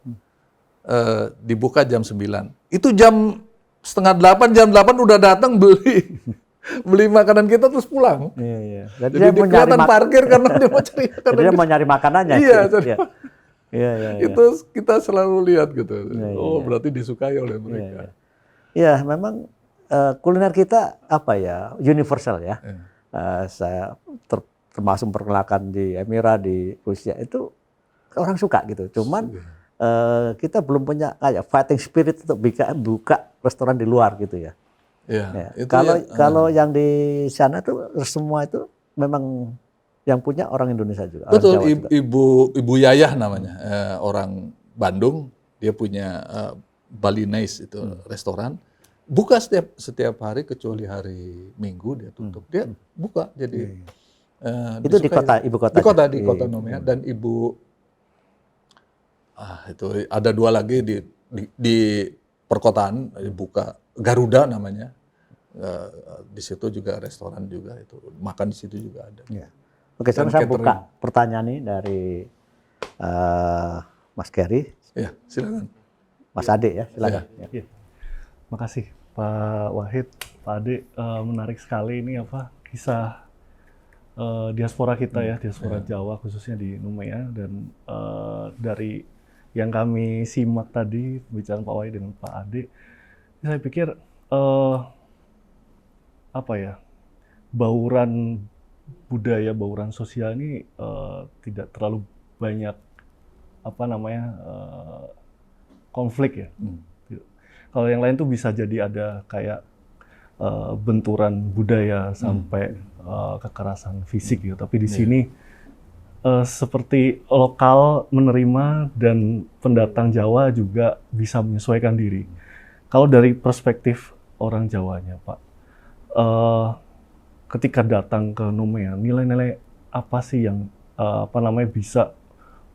dibuka jam 9. Itu jam 7:30, jam 8 udah datang beli makanan kita terus pulang. Iya. Jadi dia kelihatan parkir karena dia mau cari makanan. Jadi dia mau nyari makanannya. Iya. Itu kita selalu lihat gitu. Berarti disukai oleh mereka. Iya, memang kuliner kita apa ya, universal ya. Saya termasuk memperkenalkan di Emirat, di Rusia itu orang suka gitu. Cuman kita belum punya kayak fighting spirit untuk buka restoran di luar gitu ya. Ya, kalau yang di sana tuh semua itu memang yang punya orang Indonesia juga. Betul, orang Jawa juga. Ibu Yayah namanya, orang Bandung, dia punya Balinese itu restoran, buka setiap hari kecuali hari Minggu dia tutup. Dia buka, jadi itu di ibu kota. Di kota Nomea, dan ibu itu ada 2 lagi di perkotaan buka, Garuda namanya. Di situ juga restoran juga, itu makan di situ juga ada. Ya. Oke, sekarang saya buka pertanyaan nih dari Mas Gary. Ya, silakan. Mas Ade ya, silakan. Ya. Makasih Pak Wahid, Pak Ade, menarik sekali ini kisah diaspora kita ya, diaspora Jawa khususnya di Numea, dan dari yang kami simak tadi pembicaraan Pak Wahid dengan Pak Ade, saya pikir bauran budaya, bauran sosial ini tidak terlalu banyak konflik ya. Kalau yang lain tuh bisa jadi ada kayak benturan budaya sampai kekerasan fisik gitu. Tapi di sini seperti lokal menerima dan pendatang Jawa juga bisa menyesuaikan diri. Kalau dari perspektif orang Jawanya, Pak, ketika datang ke Numea, nilai-nilai apa sih yang bisa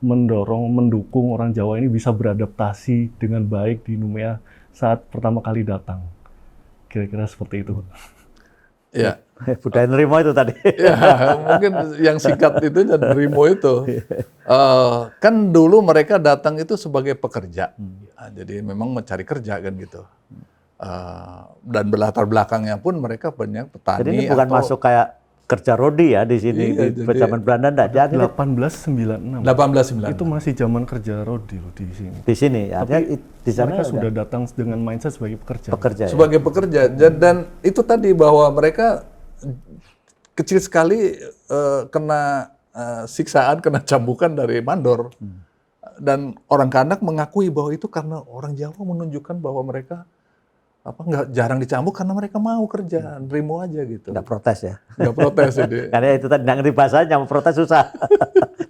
mendukung orang Jawa ini bisa beradaptasi dengan baik di Numea saat pertama kali datang? Kira-kira seperti itu. Ya. Budaya nerimo itu tadi. Ya, mungkin yang singkat itu dan nerimo itu. Kan dulu mereka datang itu sebagai pekerja. Jadi memang mencari kerja kan gitu. Dan berlatar belakangnya pun mereka banyak petani. Jadi ini bukan masuk kayak kerja rodi ya di sini, di zaman Belanda enggak. Jadi 1896. 1896. Itu masih zaman kerja rodi loh di sini. Di sini, tapi di sana mereka sudah datang dengan mindset sebagai pekerja. Ya? Sebagai pekerja, dan itu tadi bahwa mereka kecil sekali kena siksaan, kena cambukan dari mandor. Dan orang Kanak mengakui bahwa itu karena orang Jawa menunjukkan bahwa mereka nggak jarang dicambuk karena mereka mau kerja, nerimo aja gitu. Nggak protes ya? Nggak protes jadi. Karena itu tadi nggak ngerti bahasanya, mau protes susah.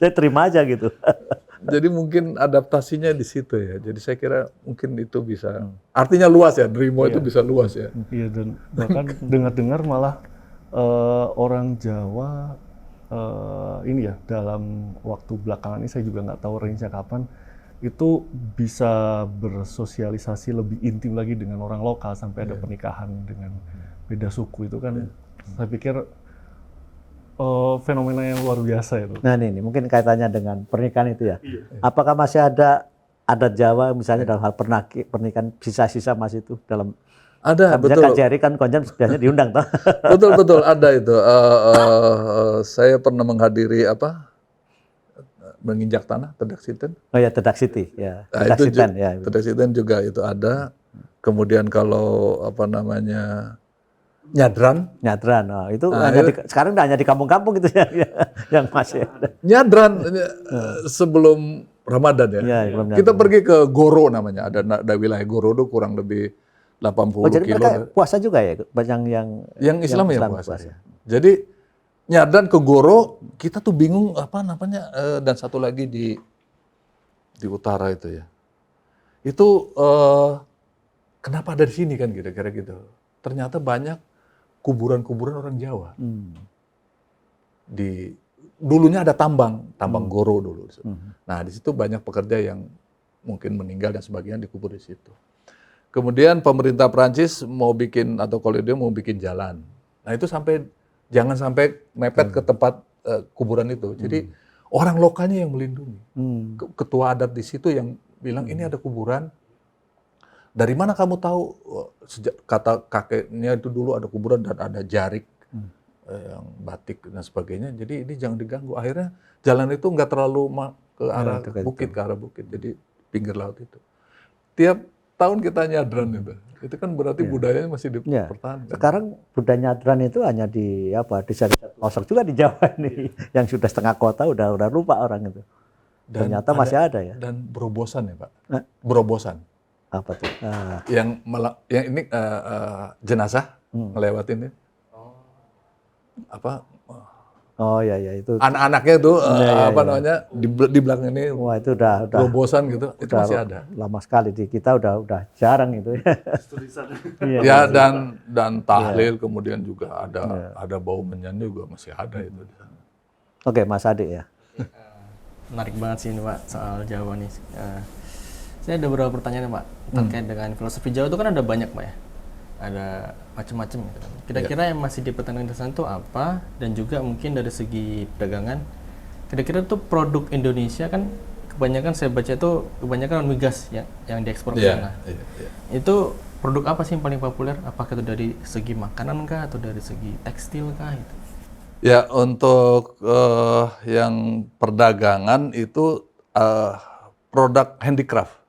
Jadi terima aja gitu. Jadi mungkin adaptasinya di situ ya. Jadi saya kira mungkin itu bisa, artinya luas ya, nerimo itu bisa luas ya. Iya, dan bahkan dengar-dengar malah orang Jawa ini ya dalam waktu belakangan ini saya juga nggak tahu range-nya kapan itu bisa bersosialisasi lebih intim lagi dengan orang lokal sampai ada pernikahan dengan beda suku itu kan saya pikir fenomena yang luar biasa itu. Nah ini mungkin kaitannya dengan pernikahan itu ya. Apakah masih ada adat Jawa misalnya dalam hal pernikahan sisa-sisa masih itu dalam Ada, betul. KJRI kan konjen biasanya diundang toh. Betul ada itu. Saya pernah menghadiri menginjak tanah Tedaksiten. Oh ya Tedak City ya. Nah, Tedak itu Sitan ya. Tedaksiten juga itu ada. Kemudian kalau nyadran. Nyadran, oh, itu hanya sekarang udah hanya di kampung-kampung gitu ya, yang masih ada. Nyadran sebelum Ramadan ya. Ya, belum Kita pergi ke Goro namanya. Ada wilayah Goro itu kurang lebih 80 Oh, jadi kilo. mereka puasa juga ya, Yang Islam ya puasa. puasa. Jadi nyadran ke Goro, kita tuh bingung dan satu lagi di utara itu ya. Itu kenapa ada di sini kan kira-kira gitu. Ternyata banyak kuburan-kuburan orang Jawa. Dulunya ada tambang Goro dulu. Nah, di situ banyak pekerja yang mungkin meninggal dan sebagainya dikubur di situ. Kemudian pemerintah Prancis mau bikin atau kalau dia mau bikin jalan. Nah, itu jangan sampai mepet ke tempat kuburan itu. Jadi orang lokalnya yang melindungi. Ketua adat di situ yang bilang ini ada kuburan. Dari mana kamu tahu? Kata kakeknya itu dulu ada kuburan dan ada jarik yang batik dan sebagainya. Jadi ini jangan diganggu. Akhirnya jalan itu nggak terlalu ke arah bukit, jadi pinggir laut itu. Tiap tahun kita nyadran itu kan berarti budayanya masih dipertahankan. Sekarang budaya nyadran itu hanya di desa pelosok juga di Jawa ini, yang sudah setengah kota udah lupa orang itu. Ternyata masih ada ya. Dan berobosan ya Pak, berobosan. Apa tuh? Yang ini jenazah ngelewatin Oh ya itu. Anak-anaknya tuh namanya di belakang ini. Wah itu udah berobosan gitu. Itu masih ada. Lama sekali di kita udah jarang itu. Ya dan tahlil kemudian juga ada bau menyan juga masih ada itu di sana. Oke, Mas Ade ya. Menarik banget sih ini Pak soal Jawa nih. Saya ada beberapa pertanyaan Pak terkait dengan filosofi Jawa itu kan ada banyak Pak ya. Ada macam-macam gitu. Kira-kira yang masih dipertahankan di sana itu apa, dan juga mungkin dari segi perdagangan kira-kira tuh produk Indonesia kan kebanyakan saya baca itu kebanyakan migas yang diekspor ke sana. Itu produk apa sih yang paling populer? Apakah itu dari segi makanan kah atau dari segi tekstil kah gitu? Ya, untuk yang perdagangan itu produk handicraft.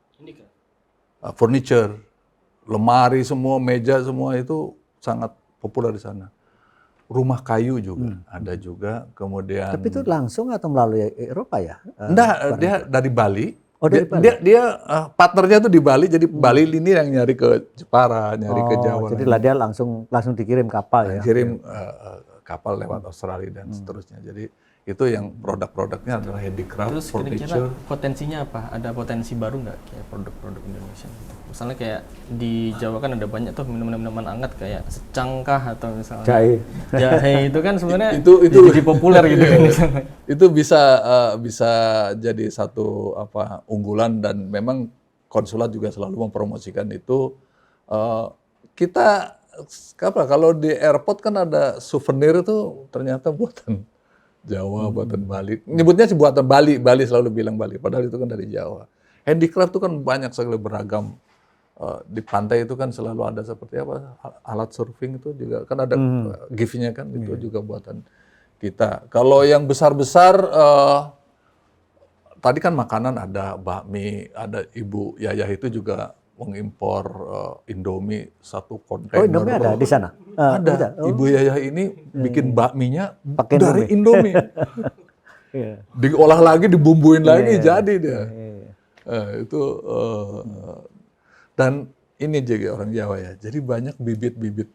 Furniture, lemari semua, meja semua itu sangat populer di sana. Rumah kayu juga ada juga. Kemudian. Tapi itu langsung atau melalui Eropa ya? Enggak, dia dari Bali. Oh, dari Bali. Dia partnernya tuh di Bali, jadi Bali ini yang nyari ke Jepara, nyari ke Jawa. Jadi lah dia langsung dikirim kapal ya. Kirim kapal lewat Australia dan seterusnya. Jadi itu yang produk-produknya adalah handicraft, terus kira-kira potensinya apa? Ada potensi baru nggak kayak produk-produk Indonesia? Misalnya kayak di Jawa kan ada banyak tuh minuman hangat kayak secangkah atau misalnya jahe itu kan sebenarnya itu jadi populer gitu kan. Itu bisa jadi satu unggulan, dan memang konsulat juga selalu mempromosikan itu. Kita kalau di airport kan ada souvenir itu ternyata buatan Jawa, buatan Bali. Nyebutnya sih buatan Bali selalu bilang Bali, padahal itu kan dari Jawa. Handicraft itu kan banyak sekali beragam. Di pantai itu kan selalu ada seperti alat surfing itu juga kan ada gift-nya kan, itu juga buatan kita. Kalau yang besar-besar tadi kan makanan ada bakmi, ada Ibu Yayah itu juga mengimpor Indomie 1 kontainer. Oh, Indomie ada di sana? Ada. Ibu Yayah ini bikin bakminya dari Indomie. Diolah lagi, dibumbuin lagi, jadi dia. Itu dan ini juga orang Jawa ya. Jadi banyak bibit-bibit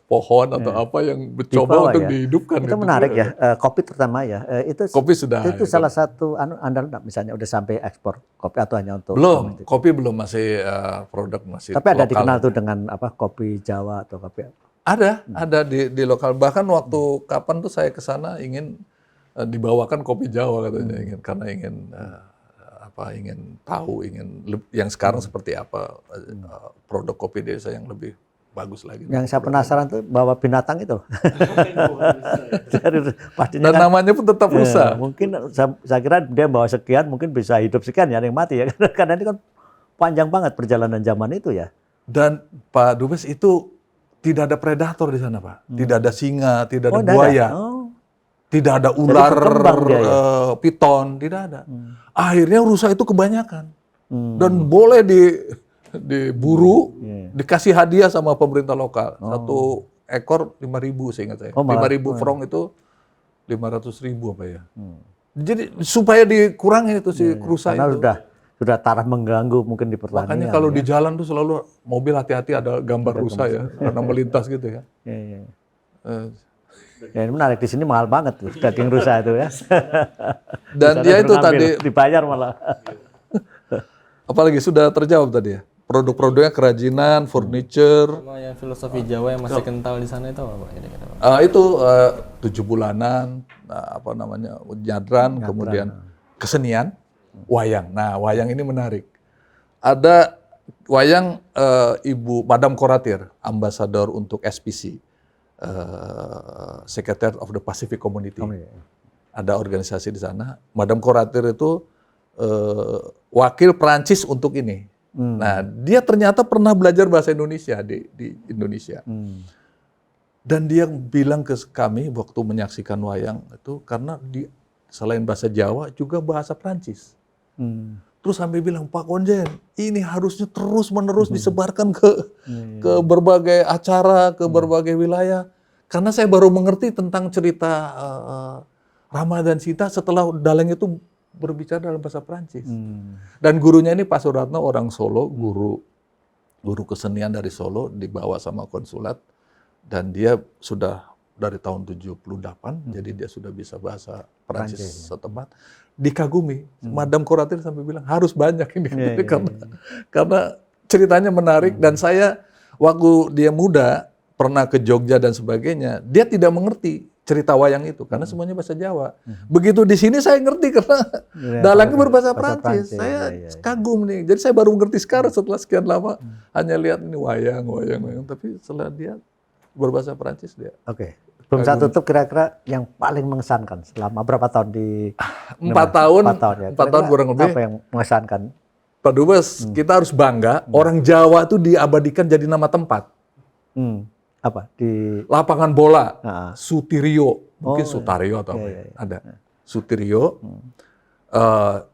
pohon atau apa yang mencoba untuk dihidupkan. Itu menarik ya. Kopi terutama ya. Kopi sudah. Itu salah satu andalan misalnya udah sampai ekspor kopi atau hanya untuk belum. Kopi belum, masih produk masih. Tapi ada lokal. dikenal tuh dengan kopi Jawa atau kopi. Ada di lokal. Bahkan waktu kapan tuh saya ke sana ingin dibawakan kopi Jawa katanya, karena ingin tahu, yang sekarang seperti apa produk kopi desa yang lebih bagus lagi. Yang saya penasaran tuh bawa binatang itu. Dan namanya pun tetap rusa. Mungkin saya kira dia bawa sekian, mungkin bisa hidup sekian ya, yang mati ya. Karena ini kan panjang banget perjalanan zaman itu ya. Dan Pak Dubes, itu tidak ada predator di sana, Pak. Tidak ada singa, tidak ada tidak buaya. ada. Tidak ada ular, berkembang dia ya? piton, tidak ada. Akhirnya rusa itu kebanyakan. Dan boleh diburu, dikasih hadiah sama pemerintah lokal. Satu ekor 5.000 seingat saya. 5.000 frong itu 500.000 apa ya. Jadi supaya dikurangin itu si rusa Karena itu. sudah taraf mengganggu mungkin di pertanian. Makanya kalau di jalan tuh selalu mobil hati-hati ada gambar rusa ya, karena melintas gitu ya. Iya. Ya, ini menarik, di sini mahal banget tuh daging rusa itu ya. Dan dia itu tadi dibayar malah. apalagi sudah terjawab tadi ya. Produk-produknya kerajinan, furniture. Sama yang filosofi Jawa yang masih kental di sana itu apa, Pak? Kira-kira, Pak? Itu 7 bulanan, nyadran, kemudian kesenian, wayang. Nah, wayang ini menarik. Ada wayang Ibu Madam Koratir, ambasador untuk SPC. Secretary of the Pacific Community. Ada organisasi di sana. Madam Koratir itu wakil Perancis untuk ini. Nah, dia ternyata pernah belajar bahasa Indonesia di Indonesia. Dan dia bilang ke kami waktu menyaksikan wayang itu, karena selain bahasa Jawa juga bahasa Perancis. Terus sampai bilang, Pak Konjen, ini harusnya terus-menerus disebarkan ke berbagai acara, ke berbagai wilayah. Karena saya baru mengerti tentang cerita Rama dan Sita setelah Daleng itu berbicara dalam bahasa Perancis. Dan gurunya ini Pak Suratno, orang Solo, guru kesenian dari Solo, dibawa sama konsulat. Dan dia sudah dari tahun 78, jadi dia sudah bisa bahasa Perancis setempat. Dikagumi, Madam Koratir sampai bilang harus banyak ini, karena ceritanya menarik. Dan saya waktu dia muda pernah ke Jogja dan sebagainya, dia tidak mengerti cerita wayang itu karena semuanya bahasa Jawa. Begitu di sini saya ngerti karena dalangnya berbahasa Perancis. Saya kagum nih. Jadi saya baru mengerti sekarang setelah sekian lama hanya lihat ini wayang. Tapi setelah dia berbahasa Perancis dia. Oke. Belum saya tutup, kira-kira yang paling mengesankan selama berapa tahun di 4 tahun. 4 tahun ya. 4 tahun kurang lebih. Apa yang mengesankan? Pak Dubes, kita harus bangga orang Jawa itu diabadikan jadi nama tempat. Apa? Di Lapangan bola Sutirio, mungkin Sutario atau apa ya. Ada Sutirio.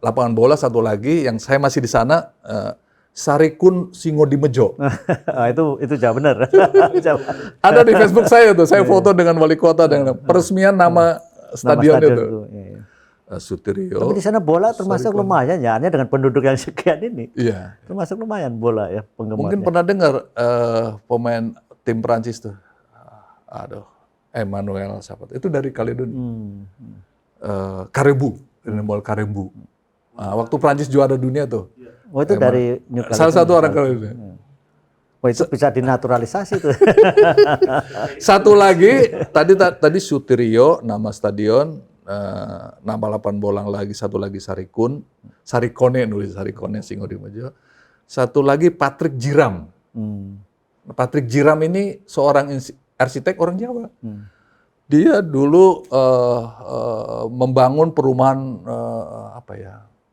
Lapangan bola satu lagi yang saya masih di sana, Sarikun Singodimejo. itu jauh benar. Ada di Facebook saya tuh, saya foto dengan wali kota dengan peresmian nama stadion itu. Sutirio. Tapi di sana bola termasuk lumayan ya, hanya dengan penduduk yang sekian ini. Iya. Termasuk lumayan bola ya penggemarnya. Mungkin pernah dengar pemain tim Prancis tuh, Emmanuel siapa? Itu dari Kaledonia. Karembu, Karembu. Waktu Prancis juara dunia tuh. Oh itu dari New Caledonia. Salah satu orang Kaledonia. Oh itu bisa dinaturalisasi tuh. Satu lagi, tadi Sutirio, nama stadion, nama lapangan bola lagi, satu lagi Sarikone, nulis Sarikone, Singodimejo. Satu lagi Patrick Jiram. Patrick Jiram ini seorang arsitek orang Jawa. Dia dulu membangun perumahan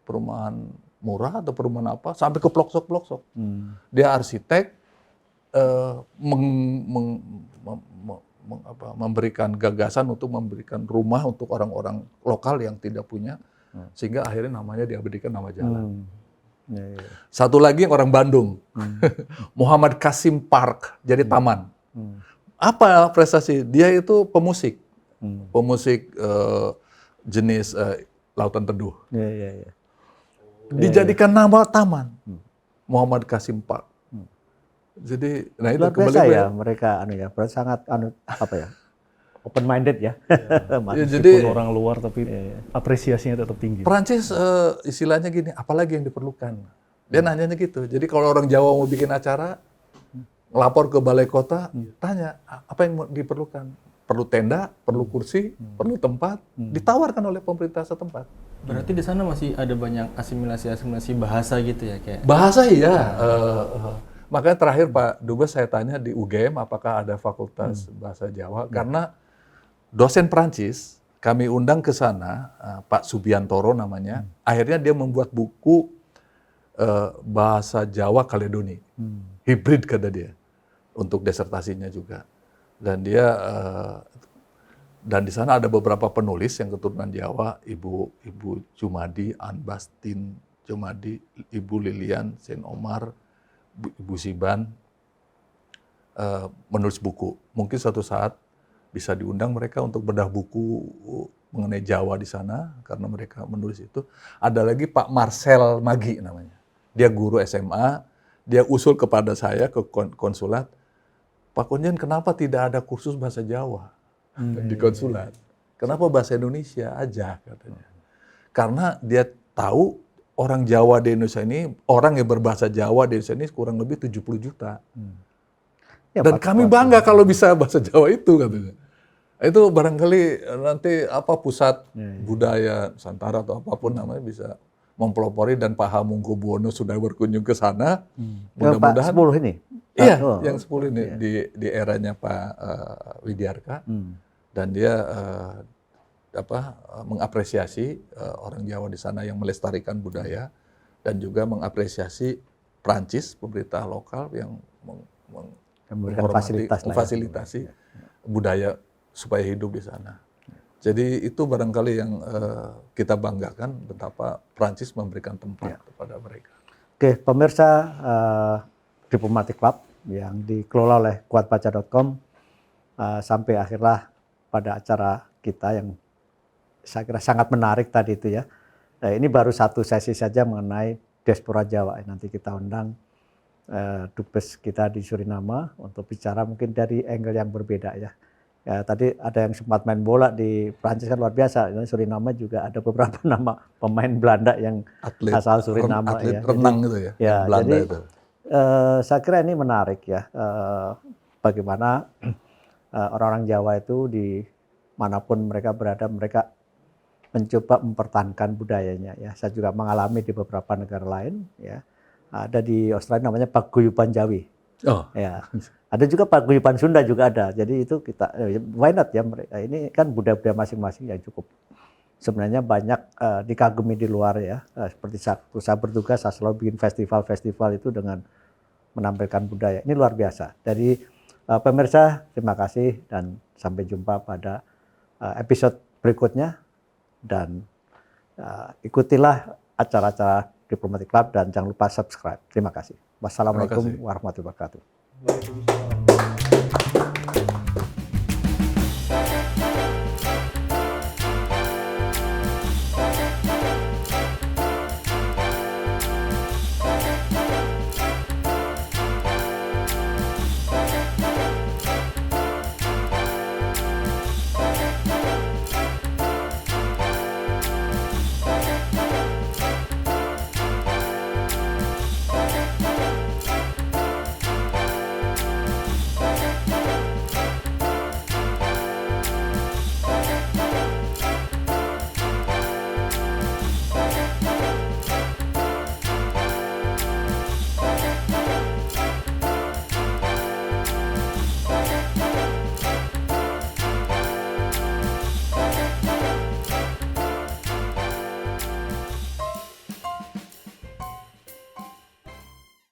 perumahan murah atau perumahan apa sampai ke pelosok-pelosok. Dia arsitek, memberikan gagasan untuk memberikan rumah untuk orang-orang lokal yang tidak punya, sehingga akhirnya namanya diabadikan nama jalan. Satu lagi orang Bandung, Muhammad Kasim Park, jadi taman. Apa prestasi? Dia itu pemusik, jenis Lautan Teduh. Dijadikan nama taman, Muhammad Kasim Park. Jadi, nah itu luar biasa ya mereka, berarti sangat open minded ya. Jadi orang luar tapi apresiasinya tetap tinggi. Perancis istilahnya gini, apalagi yang diperlukan. Dia nanyanya gitu. Jadi kalau orang Jawa mau bikin acara, Ngelapor ke balai kota, tanya apa yang diperlukan. Perlu tenda, perlu kursi, perlu tempat, ditawarkan oleh pemerintah setempat. Berarti di sana masih ada banyak asimilasi bahasa gitu ya kayak. Bahasa iya. Makanya terakhir Pak Dubes saya tanya di UGM apakah ada fakultas bahasa Jawa, karena dosen Prancis kami undang ke sana, Pak Subiantoro namanya, akhirnya dia membuat buku bahasa Jawa Kaledoni, hibrid kata dia, untuk disertasinya juga. Dan dia dan di sana ada beberapa penulis yang keturunan Jawa, Ibu Jumadi, Anbastin Jumadi, Ibu Lilian Sen Omar, Ibu Siban, menulis buku. Mungkin suatu saat bisa diundang mereka untuk bedah buku mengenai Jawa di sana, karena mereka menulis itu. Ada lagi Pak Marcel Magi namanya. Dia guru SMA, dia usul kepada saya ke konsulat, Pak Konjen, kenapa tidak ada kursus bahasa Jawa di konsulat? Kenapa bahasa Indonesia aja katanya? Karena dia tahu orang Jawa di Indonesia ini, orang yang berbahasa Jawa di Indonesia ini kurang lebih 70 juta. Ya, Dan kami bangga kalau bisa bahasa Jawa itu katanya. Itu barangkali nanti pusat budaya Nusantara atau apapun namanya bisa mempelopori, dan Pak Hamengkubuwono sudah berkunjung ke sana. Mudah-mudahan. Pak 10 ini? Iya, yang 10 ini di eranya Pak Widiarka, dan dia mengapresiasi orang Jawa di sana yang melestarikan budaya, dan juga mengapresiasi Prancis, pemerintah lokal yang memberikan memfasilitasi budaya supaya hidup di sana. Jadi itu barangkali yang kita banggakan, betapa Prancis memberikan tempat kepada mereka. Oke, pemirsa Diplomatic Club yang dikelola oleh kuatbaca.com, sampai akhirlah pada acara kita yang saya kira sangat menarik tadi itu ya. Nah, ini baru satu sesi saja mengenai diaspora Jawa. Nanti kita undang Dubes kita di Suriname untuk bicara mungkin dari angle yang berbeda ya. Ya, tadi ada yang sempat main bola di Prancis kan luar biasa. Di Suriname juga ada beberapa nama pemain Belanda yang asal Suriname atlet ya. renang gitu ya. Ya, Belanda jadi itu. saya kira ini menarik ya. Bagaimana orang-orang Jawa itu di manapun mereka berada, mereka mencoba mempertahankan budayanya ya. Saya juga mengalami di beberapa negara lain ya. Ada di Australia namanya Paguyuban Jawi. Oh. Ya. Ada juga Paguyuban Sunda juga ada. Jadi itu kita why not ya, ini kan budaya-budaya masing-masing yang cukup sebenarnya banyak dikagumi di luar ya. Seperti saya bertugas, saya selalu bikin festival-festival itu dengan menampilkan budaya. Ini luar biasa. Jadi pemirsa, terima kasih dan sampai jumpa pada episode berikutnya, dan ikutilah acara-acara Diplomatic Club dan jangan lupa subscribe. Terima kasih. Wassalamualaikum warahmatullahi wabarakatuh.